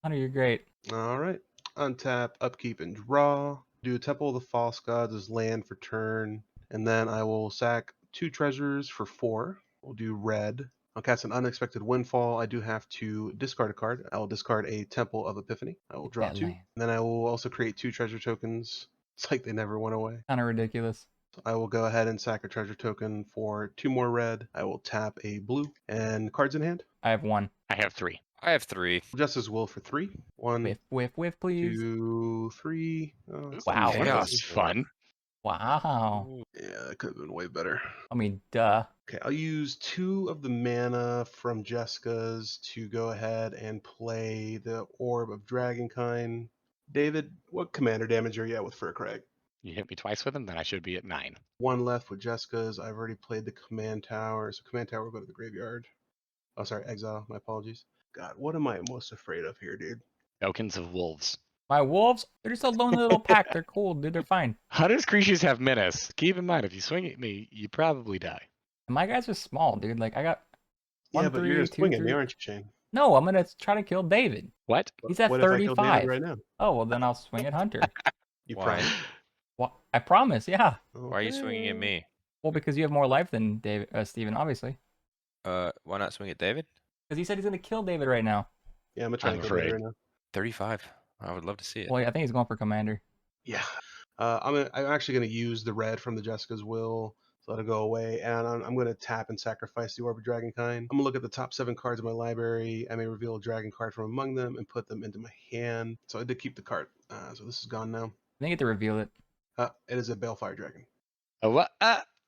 D: Hunter, you're great.
A: All right. Untap, upkeep, and draw. Do Temple of the False Gods as land for turn. And then I will sack 2 treasures for 4. We'll do red. I'll cast an Unexpected Windfall. I do have to discard a card. I will discard a Temple of Epiphany. I will draw
D: That
A: 2.
D: land.
A: And then I will also create 2 treasure tokens. It's like they never went away.
D: Kind of ridiculous.
A: So I will go ahead and sack a treasure token for 2 more red. I will tap a blue. And cards in hand.
D: I have 1.
B: I have 3.
C: I have 3.
A: Justice Will for 3. 1,
D: Whiff, please.
A: 2, 3. Oh, it's
D: Wow.
A: not
B: That
C: Chaos.
B: was fun.
D: Wow.
A: Yeah, that could have been way better.
D: I mean, duh.
A: Okay, I'll use 2 of the mana from Jessica's to go ahead and play the Orb of Dragonkind. David, what commander damage are you at with Firkraag?
B: You hit me twice with him, then I should be at 9.
A: 1 left with Jessica's. I've already played the Command Tower, so Command Tower will go to the graveyard. Oh, sorry, Exile. My apologies. God, what am I most afraid of here, dude?
B: Tokens of wolves.
D: My wolves, they're just a lonely little pack. They're cool, dude. They're fine.
B: Hunter's creatures have menace. Keep in mind, if you swing at me, you probably die.
D: And my guys are small, dude. Like, I got
A: Yeah,
D: 1,
A: but
D: 3,
A: you're gonna
D: 2,
A: swing at me,
D: 3.
A: aren't you, Shane?
D: No, I'm going to try to kill David.
B: What?
D: He's at
A: What if I kill
D: 35.
A: David right now?
D: Oh, well, then I'll swing at Hunter.
A: You
C: Why?
A: promise?
D: Well, I promise, yeah.
C: Why are you swinging at me?
D: Well, because you have more life than David, Steven, obviously.
C: Why not swing at David?
D: Because he said he's going to kill David right now.
A: Yeah, I'm gonna try
B: I'm
A: to kill David
B: afraid.
A: right now.
C: 35. I would love to see it.
D: Well, I think he's going for Commander.
A: Yeah. I'm actually going to use the red from the Jessica's Will, so let it go away, and I'm going to tap and sacrifice the Orb of Dragonkind. I'm going to look at the top 7 cards of my library. I may reveal a dragon card from among them and put them into my hand. So I did keep the card. So this is gone now.
D: I think you get to reveal it.
A: It is a Balefire Dragon.
B: Oh, what?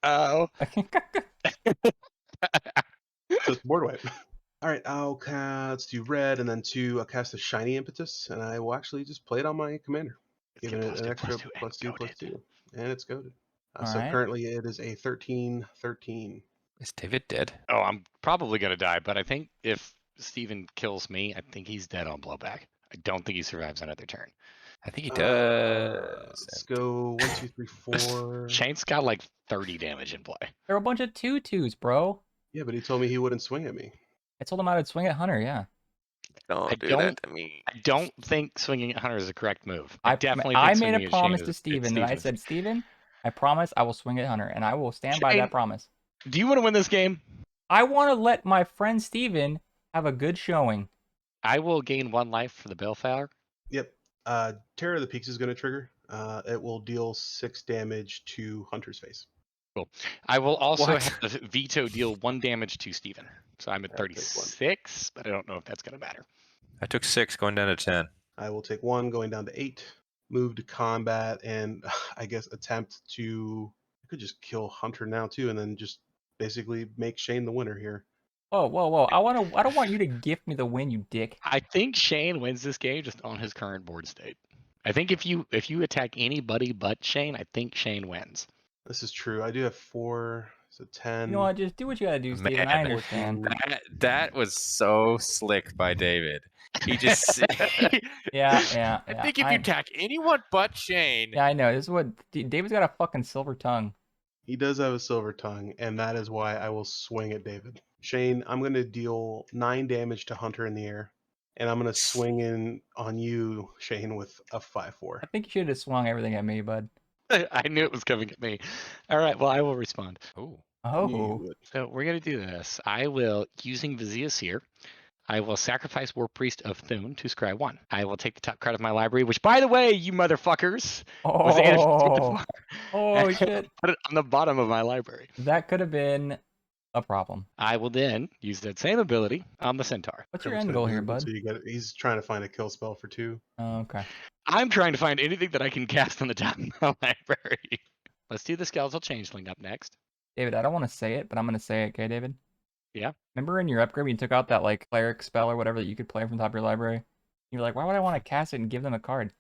B: Oh.
A: So it's board wipe. All right, let's do red, and then 2. I'll cast a Shiny Impetus, and I will actually just play it on my commander, giving it an extra +2/+2, and it's goaded. So
D: Alright.
A: currently it is a 13/13.
C: Is David dead?
B: Oh, I'm probably going to die, but I think if Steven kills me, I think he's dead on blowback. I don't think he survives another turn.
C: I think he does.
A: Let's go 1, 2, 3, 4.
B: Shane's got like 30 damage in play.
D: They're a bunch of 2/2s, bro.
A: Yeah, but he told me he wouldn't swing at me.
D: I told him I would swing at Hunter, yeah.
B: I
C: do
B: don't-
C: that to me.
B: I don't think swinging at Hunter is a correct move.
D: I
B: definitely
D: I
B: think
D: made
B: swinging
D: a
B: at Shane
D: promise
B: is-
D: to
B: it's
D: Steven, and I
B: Steven's.
D: said, Steven, I promise I will swing at Hunter, and I will stand by
B: Shane-
D: that promise.
B: Do you want to win this game?
D: I want to let my friend Steven have a good showing.
B: I will gain 1 life for the Balefire.
A: Yep. Terror of the Peaks is going to trigger. It will deal 6 damage to Hunter's face.
B: I will also
C: What?
B: have the veto deal 1 damage to Steven. So I'm at
A: I'll take
B: 36, but I don't know if that's going to matter.
C: I took 6 going down to 10.
A: I will take 1 going down to 8. Move to combat, and I guess attempt to. I could just kill Hunter now too, and then just basically make Shane the winner here.
D: Whoa, whoa, whoa. I don't want you to gift me the win, you dick.
B: I think Shane wins this game just on his current board state. I think if you attack anybody but Shane, I think Shane wins.
A: This is true. I do have 4, so 10.
D: You know what? Just do what you gotta do, Steven.
C: Man.
D: I understand.
C: That was so slick by David. He just.
D: Yeah.
C: I think if you attack anyone but Shane.
D: Yeah, I know. This is what David's got a fucking silver tongue.
A: He does have a silver tongue, and that is why I will swing at David. Shane, I'm going to deal 9 damage to Hunter in the air, and I'm going to swing in on you, Shane, with a 5/4.
D: I think you should have swung everything at me, bud.
B: I knew it was coming at me. All right, well, I will respond.
C: Ooh.
A: I knew you
D: Oh,
A: would.
B: So we're going to do this. I will, using Vizia's here, I will sacrifice War Priest of Thune to scry 1. I will take the top card of my library, which, by the way, you motherfuckers, was
D: oh, oh
B: and
D: shit!
B: put it on the bottom of my library.
D: That could have been a problem.
B: I will then use that same ability on the Centaur.
D: What's your
A: Comes
D: end
A: to
D: goal here,
A: invisible,
D: bud?
A: So you got. He's trying to find a kill spell for 2.
D: Oh, okay.
B: I'm trying to find anything that I can cast on the top of my library. Let's do the Skeletal Changeling up next.
D: David, I don't want to say it, but I'm gonna say it, okay, David?
B: Yeah.
D: Remember in your upgrade when you took out that like cleric spell or whatever that you could play from the top of your library? You're like, why would I want to cast it and give them a card?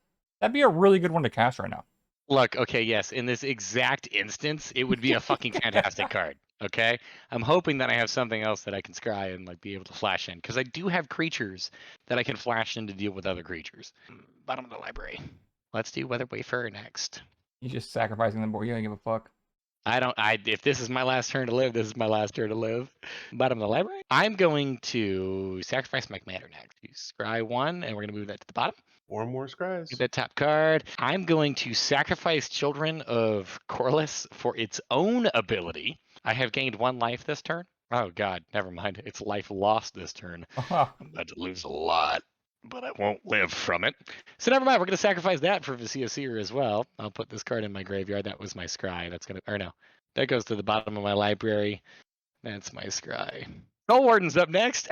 D: That'd be a really good one to cast right now.
B: Look, okay, yes, in this exact instance, it would be a fucking fantastic card. Okay, I'm hoping that I have something else that I can scry and like be able to flash in, because I do have creatures that I can flash in to deal with other creatures. Bottom of the library. Let's do Weather Wayfarer next.
D: You're just sacrificing the board. You don't give a fuck.
B: If this is my last turn to live, this is my last turn to live. Bottom of the library. I'm going to sacrifice my commander next. You scry 1, and we're going to move that to the bottom.
A: 4 more scries.
B: Get that top card. I'm going to sacrifice Children of Corliss for its own ability. I have gained 1 life this turn. Oh god, never mind. It's life lost this turn. I'm about to lose a lot, but I won't live from it. So never mind. We're going to sacrifice that for Vicia Seer as well. I'll put this card in my graveyard. That was my scry. That's gonna, or no, that goes to the bottom of my library. That's my scry. Soul Warden's up next.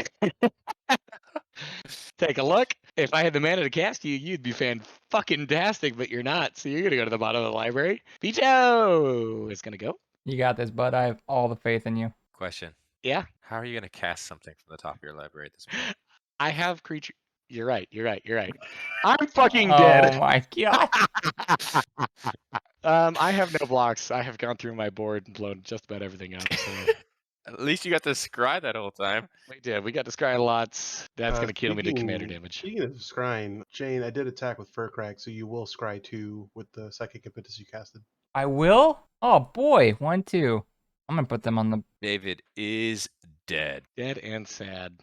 B: Take a look. If I had the mana to cast you, you'd be fan-fucking-tastic, but you're not. So you're gonna go to the bottom of the library. Picho is gonna go.
D: You got this, bud. I have all the faith in you.
C: Question.
B: Yeah,
C: How are you going to cast something from the top of your library at this point?
B: I have creature. You're right. I'm fucking
D: Oh
B: dead.
D: my god.
B: I have no blocks. I have gone through my board and blown just about everything up. So
C: At least you got to scry that whole time.
B: we did. We got to scry lots. That's gonna kill me to commander damage.
A: Speaking of scrying, Jane, I did attack with Firkraag, so you will scry 2 with the psychic impetus you casted.
D: I will? Oh boy. 1, 2. I'm gonna put them on the.
C: David is dead,
B: Dead and sad.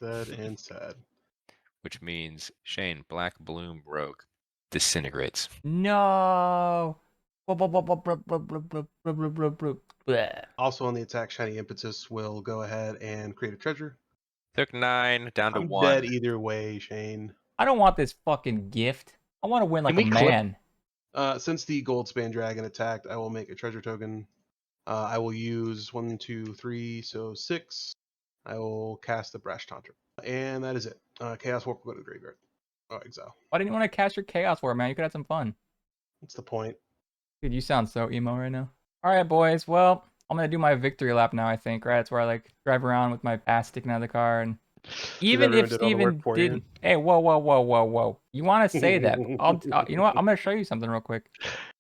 A: Dead and sad.
C: which means Shane, Black Bloom Rogue, disintegrates.
D: No.
A: Also on the attack, Shiny Impetus will go ahead and create a treasure.
C: Took 9 down to
A: I'm
C: 1.
A: dead either way, Shane.
D: I don't want this fucking gift. I want to win like
B: Can
D: a
B: we clip-
D: man.
A: Since the Goldspan Dragon attacked, I will make a treasure token. I will use 1, 2, 3, so 6. I will cast the Brash Tantra. And that is it. Chaos Warp will go to the graveyard. Oh, exile.
D: Why didn't you want to cast your Chaos War, man? You could have some fun.
A: What's the point?
D: Dude, you sound so emo right now. All right, boys. Well, I'm gonna do my victory lap now. I think, right? It's where I like drive around with my ass sticking out of the car, and even
A: everyone
D: if
A: did all the work
D: Steven
A: for you.
D: didn't. Hey, whoa! You want to say that? You know what? I'm gonna show you something real quick.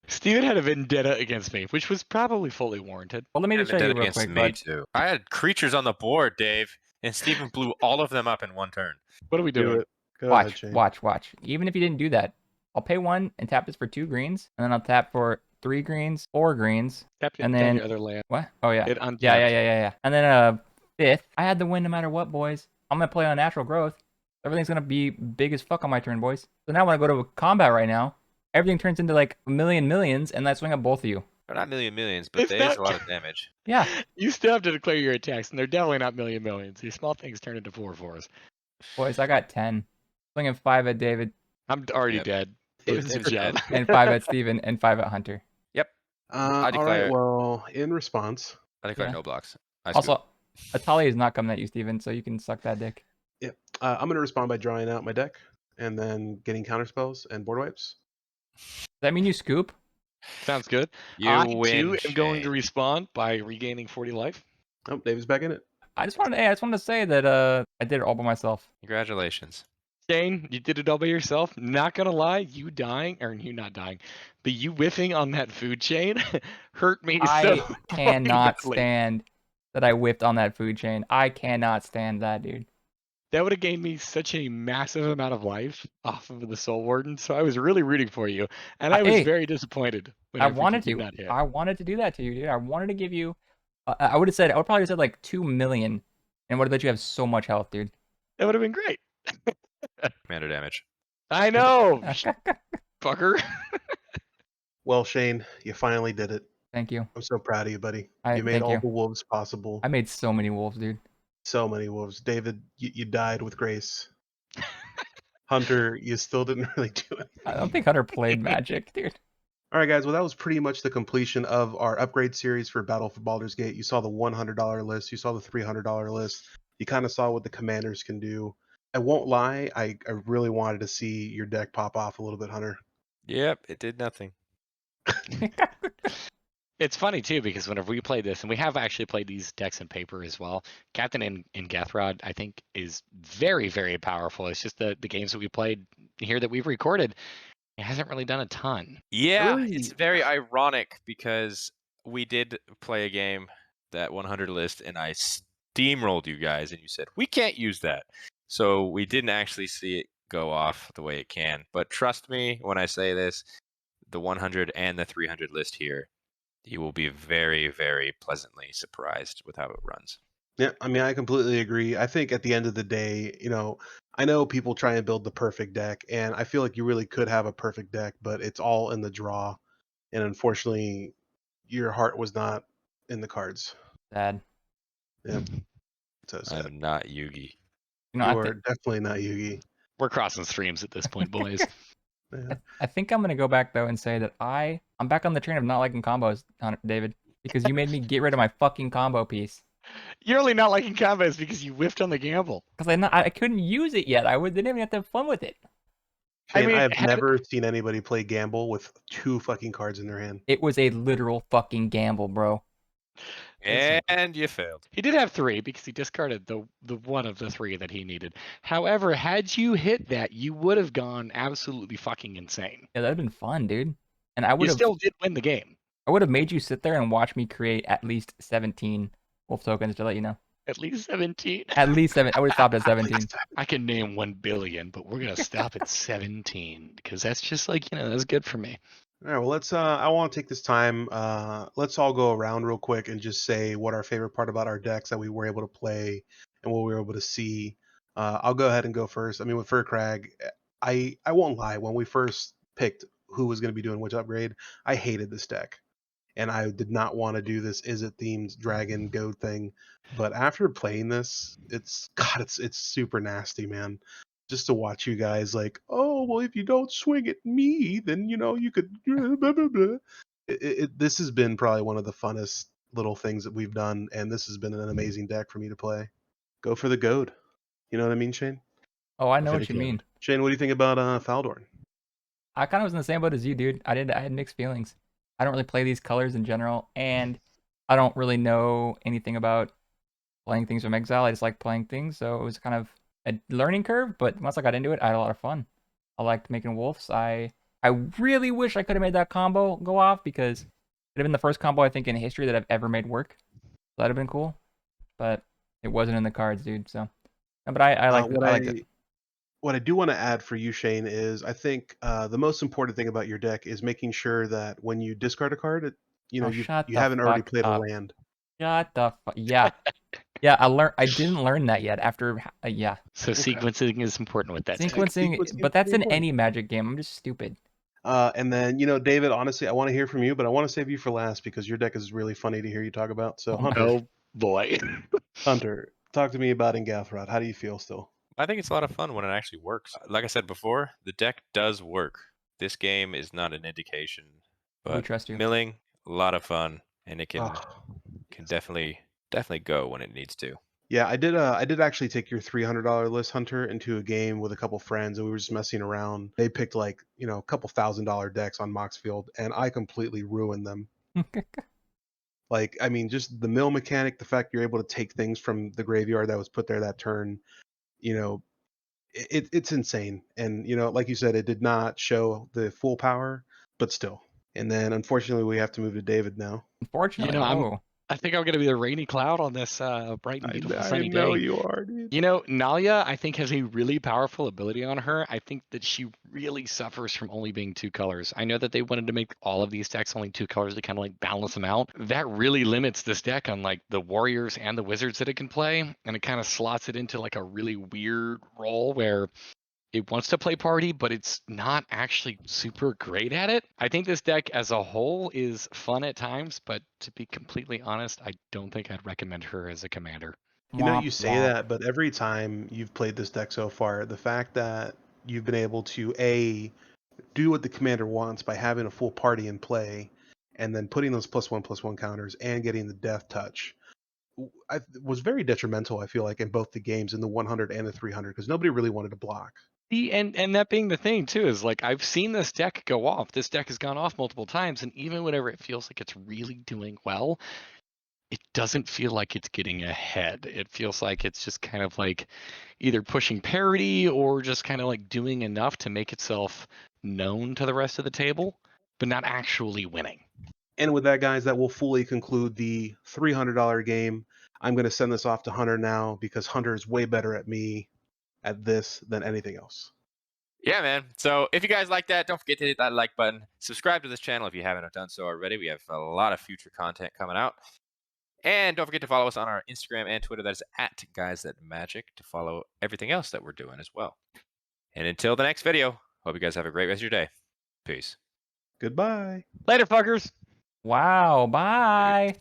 B: Steven had a vendetta against me, which was probably fully warranted.
D: Well, let me
C: And
D: just show
C: dead
D: you real
C: against
D: quick,
C: me
D: bud.
C: too. I had creatures on the board, Dave, and Steven blew all of them up in 1 turn.
B: What are we
A: Do
B: doing?
A: it. Go ahead,
D: Watch,
A: Shane.
D: watch. Even if you didn't do that, I'll pay 1 and tap this for 2 greens, and then I'll tap for 3 greens, 4 greens.
B: Tap
D: And
B: down
D: then-
B: your other land.
D: What? Oh yeah.
B: It untapped.
D: Yeah. And then 5th, I had the win no matter what, boys. I'm gonna play on natural growth. Everything's gonna be big as fuck on my turn, boys. So now when I go to combat right now, everything turns into like a millions, and I swing at both of you.
C: They're not millions, but
B: It's
C: there is
B: not-
C: a lot of damage.
D: Yeah.
B: You still have to declare your attacks, and they're definitely not millions. These small things turn into 4/4s.
D: Boys, I got 10. Swinging 5 at David,
B: I'm already
C: Yep.
B: dead.
C: David's
B: Good job.
C: dead.
D: and 5 at Steven, and 5 at Hunter.
A: All right,
C: declare-
A: well, in response,
C: I declare
D: Yeah.
C: no blocks. I
D: Also, Atalia is not coming at you, Steven, so you can suck that dick.
A: I'm going to respond by drawing out my deck and then getting counterspells and board wipes.
D: Does that mean you scoop?
B: Sounds good.
C: You
B: I
C: win,
B: too am going to
C: Shane.
B: respond by regaining 40 life.
A: Oh, David's back in it.
D: I just wanted to say that I did it all by myself.
C: Congratulations.
B: Shane, you did it all by yourself. Not gonna lie, you dying, or you not dying, but you whiffing on that food chain hurt me
D: I
B: so
D: cannot
B: badly.
D: stand that I whiffed on that food chain. I cannot stand that, dude.
B: That would have gained me such a massive amount of life off of the Soul Warden, so I was really rooting for you, and I was
D: Hey,
B: very disappointed.
D: I
B: whenever you
D: wanted
B: did
D: to.
B: not hit.
D: I wanted to do that to you, dude. I wanted to give you. I would probably have said like 2 million, and would have let you have so much health, dude.
B: That would have been great.
C: Commander damage.
B: I know, fucker.
A: Well, Shane, you finally did it.
D: Thank you.
A: I'm so proud of you, buddy.
D: I
A: You made
D: thank
A: all
D: you.
A: the wolves possible.
D: I made so many wolves, dude.
A: So many wolves. David, you died with grace. Hunter, you still didn't really do it.
D: I don't think Hunter played Magic, dude.
A: All right, guys. Well, that was pretty much the completion of our upgrade series for Battle for Baldur's Gate. You saw the $100 list. You saw the $300 list. You kind of saw what the commanders can do. I won't lie. I really wanted to see your deck pop off a little bit, Hunter.
C: Yep, it did nothing.
B: It's funny too because whenever we play this, and we have actually played these decks in paper as well. Captain in Gethrod, I think, is very, very powerful. It's just the games that we played here that we've recorded, it hasn't really done a ton.
C: Yeah,
A: Really?
C: it's very ironic because we did play a game, that 100 list, and I steamrolled you guys, and you said, we can't use that. So we didn't actually see it go off the way it can. But trust me when I say this, the 100 and the 300 list here You will be very, very pleasantly surprised with how it runs.
A: Yeah, I mean, I completely agree. I think at the end of the day, I know people try and build the perfect deck, and I feel like you really could have a perfect deck, but it's all in the draw. And unfortunately, your heart was not in the cards.
D: Sad.
A: Yep. So sad.
C: I'm not Yugi.
D: You know,
A: You are definitely not Yugi.
B: We're crossing streams at this point, boys.
A: Yeah.
D: I think I'm gonna go back though and say that I'm back on the train of not liking combos, David, because you made me get rid of my fucking combo piece.
B: You're only not liking combos because you whiffed on the gamble.
D: Because I couldn't use it yet. Didn't even have to have fun with it.
A: Shane, I have
B: had-
A: never seen anybody play Gamble with 2 fucking cards in their hand.
D: It was a literal fucking gamble, bro.
C: And you failed.
B: He did have 3 because he discarded the one of the 3 that he needed. However, had you hit that, you would have gone absolutely fucking insane.
D: Yeah, that'd been fun, dude. And I would
B: You
D: have
B: still did win the game.
D: I would have made you sit there and watch me create at least 17 wolf tokens to let you know.
B: At least 17.
D: At least 7. I would have stopped at 17.
B: I can name 1 billion, but we're gonna stop at 17 because that's just like that's good for me.
A: All right, well, let's. I want to take this time. Let's all go around real quick and just say what our favorite part about our decks that we were able to play and what we were able to see. I'll go ahead and go first. I mean, with Firkraag, I won't lie. When we first picked who was going to be doing which upgrade, I hated this deck, and I did not want to do this Is It themed dragon goat thing. But after playing this, it's super nasty, man. Just to watch you guys like, oh well, if you don't swing at me, then you could blah, blah, blah. This has been probably one of the funnest little things that we've done, and this has been an amazing deck for me to play. Go for the goad. You know what I mean, Shane?
D: Oh, I know
A: For
D: what
A: the
D: you
A: goat.
D: mean.
A: Shane, what do you think about Faldorn?
D: I kind of was in the same boat as you, dude. I had mixed feelings. I don't really play these colors in general, and I don't really know anything about playing things from exile. I just like playing things, so it was kind of a learning curve. But once I got into it, I had a lot of fun. I liked making wolves. I really wish I could have made that combo go off because it'd have been the first combo I think in history that I've ever made work. That'd have been cool, but it wasn't in the cards, dude. So, but I liked it. I liked it.
A: What I do want to add for you, Shane, is I think the most important thing about your deck is making sure that when you discard a card, you
D: Shut the
A: haven't already
D: fuck
A: played a
D: up.
A: land.
D: Shut the fuck. Yeah. Yeah, I didn't learn that yet after yeah.
B: So sequencing is important with that.
D: Sequencing,
A: Sequencing
D: but that's
A: is
D: in
A: important.
D: any Magic game. I'm just stupid.
A: And then, David, honestly, I want to hear from you, but I want to save you for last because your deck is really funny to hear you talk about. So, Hunter,
B: Oh boy.
A: Hunter, talk to me about Ingathrod. How do you feel still?
C: I think it's a lot of fun when it actually works. Like I said before, the deck does work. This game is not an indication,
D: We
C: but
D: trust you.
C: milling, a lot of fun, and it can
A: Oh,
C: definitely go when it needs to.
A: yeah, I did actually take your $300 list, Hunter, into a game with a couple friends, and we were just messing around. They picked like a couple $1,000 decks on Moxfield, and I completely ruined them. Like, I mean, just the mill mechanic, the fact you're able to take things from the graveyard that was put there that turn, it's insane. And like you said, it did not show the full power, but still. And then unfortunately, we have to move to David now.
D: Unfortunately,
B: I think I'm gonna be the rainy cloud on this bright and beautiful sunny
A: know
B: day.
A: you are, dude.
B: Nalia, I think, has a really powerful ability on her. I think that she really suffers from only being 2 colors. I know that they wanted to make all of these decks only 2 colors to kind of like balance them out. That really limits this deck on like the warriors and the wizards that it can play, and it kind of slots it into like a really weird role where it wants to play party, but it's not actually super great at it. I think this deck as a whole is fun at times, but to be completely honest, I don't think I'd recommend her as a commander.
A: You say that, but every time you've played this deck so far, the fact that you've been able to do what the commander wants by having a full party in play, and then putting those +1/+1 counters and getting the death touch, was very detrimental. I feel like in both the games, in the 100 and the 300, because nobody really wanted to block.
B: And that being the thing too is like I've seen this deck go off. This deck has gone off multiple times, and even whenever it feels like it's really doing well, it doesn't feel like it's getting ahead. It feels like it's just kind of like either pushing parity or just kind of like doing enough to make itself known to the rest of the table, but not actually winning.
A: And with that, guys, that will fully conclude the $300 game. I'm going to send this off to Hunter now because Hunter is way better at me at this than anything else.
C: Yeah, man. So if you guys like that, don't forget to hit that like button. Subscribe to this channel if you haven't done so already. We have a lot of future content coming out. And don't forget to follow us on our Instagram and Twitter. That is at GuysThatMagic to follow everything else that we're doing as well. And until the next video, hope you guys have a great rest of your day. Peace.
A: Goodbye.
B: Later, fuckers.
D: Wow, bye.